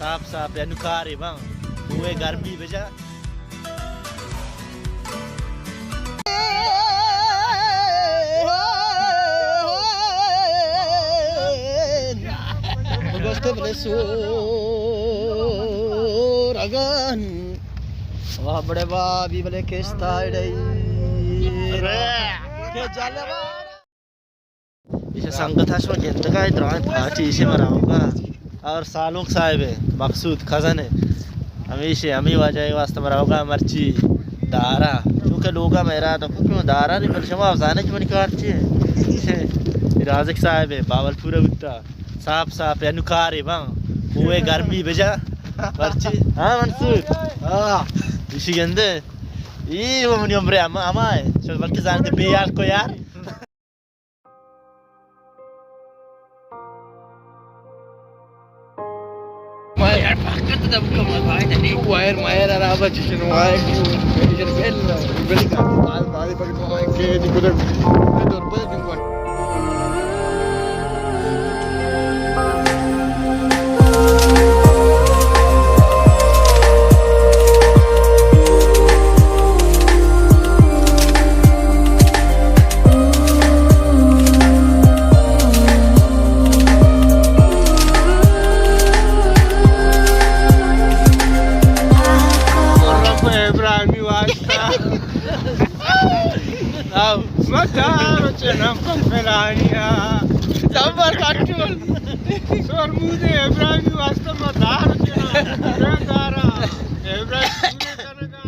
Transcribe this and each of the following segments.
साफ या नुकारी बां हुए गर्मी बजा Gusto belesur agan wah bade babi bale kesta idai ke jalwa इसे संगताश में गिनते का इधर पार्टी इसे मनाऊंगा और सालों साहिब है मकसूद खजाने हमेशा हमी वजह वास्ते मनाऊंगा मर्ची दारा क्योंकि लोगा मेरा तो क्यों दारा नहीं पर शमा अफसाने की मनी काटती है इसे राज़िक साहिब है बावलपुरा उठता साफ या नुकारी बां हुए गर्मी बजा मर्ची हाँ मंसूर हाँ इसी गंदे ये वो मनी उम्र अमा है चल बल्कि जानते बेयार को यार Wire pakat tetap kemana tadi wire apa cincin wire cincin beli kan tadi pakai wire ke di gudang itu apa yang buat Mataro cenam pelania sambar katul sormude Ibrahim wasta mataro cenam dara Ibrahim kanaga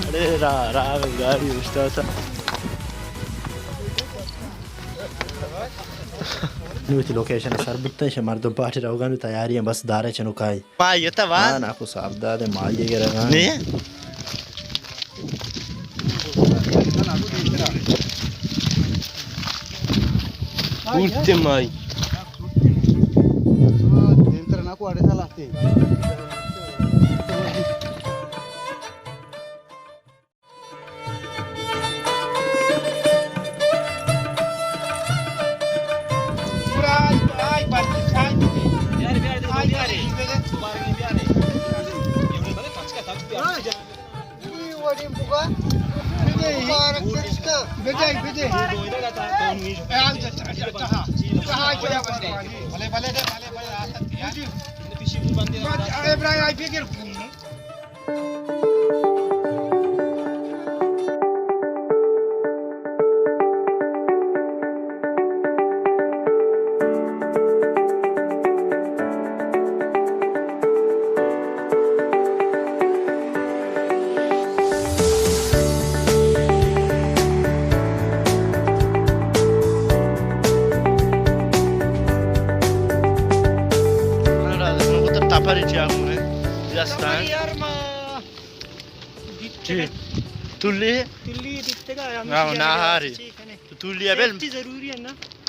अरे रहा गाड़ी उष्टा nuti location sarbutta mardom party rawganu tayariyan bas dare chanukai ma yeta wa na ku sabdade maaye geraga ne utte mai entra na ku ade salate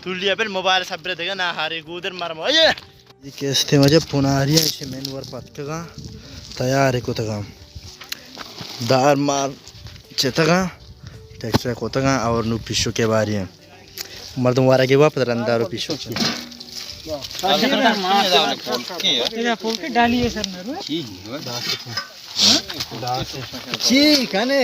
Tulia mobile सब देगा ना हारे गुदर मार ये केस्ते मजे पुनारिया इसे मेनवर पत्तगा तैयार है कोतगा दार मार चेतगा टेक्सर कोतगा और नु पिशो के बारी है मर्दम वारा के वापस रंदारो पिशो ये फोन के डालिए सर नरु ची कने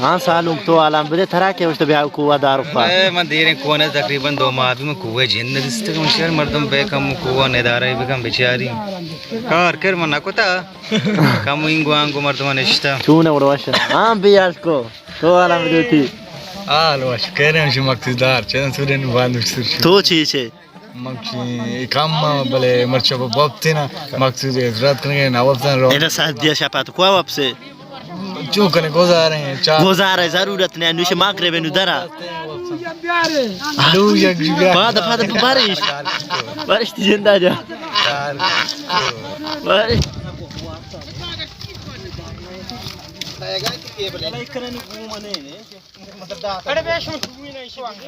हाँ सालों तो आलम बड़े तरह के उस तबिया कुआ दारू पा मैं देर कोने तकरीबन 2 माह में कुए जिंद दिसते कम शहर मर्दम बेकम कुआ नेदारे बेकम बेचारी कार कर मना कोता कम इंगो आंगो मर्दम नेश्ता चूने उड़वाश हाँ बियास को तो आलम देती alwaş kene şu maktidar çen suren vanuştur तो चीज है makci kam bale marcha babtina maksud ezrat करने ना वबतन रो इधर साथ दिया शापात कुआ वापसे जो कने गुजारे हैं चार गुजारे जरूरत नहीं अनुष्य माकरे बेनु दरा लू यक जुगा बाद बारिश बारिश जिंदा जा यार भाई अरे बे शो तुम्ही नाही शिवांग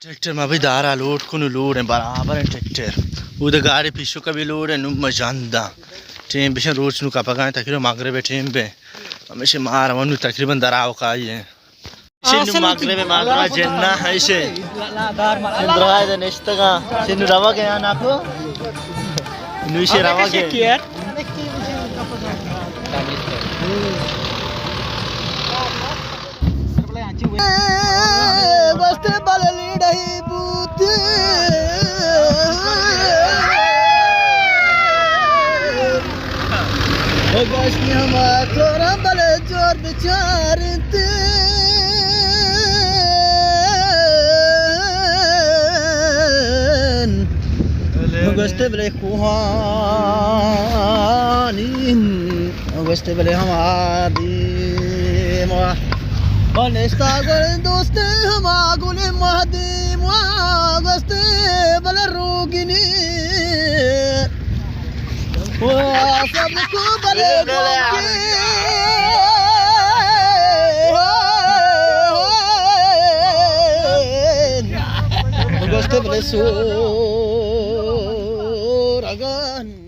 ट्रैक्टर में अभी दारा लोड को लोड है बराबर है ट्रैक्टर उधर गाड़ी पीछे का भी लोड है नु मजांदा टीम पे रोज नु का पकाए तकरीबन मागरे टीम पे हमेशा मार वनु तकरीबन दराव का ही है सिनु मागरे में मागरा जन्ना है इसे इंद्राय द नेस्तगा सिनु रवा गया ना को नु इसे रवा के बस्ते बलली डही बूत गश्ती हमारा थोड़ा बले जोर बिचारते गश्ते बले कुहानी गश्ते बले हमारी मोआ Honesta gol doste hama gule mahdi moa gaste bal rogini o sab ko bal gogi gaste bal so ragan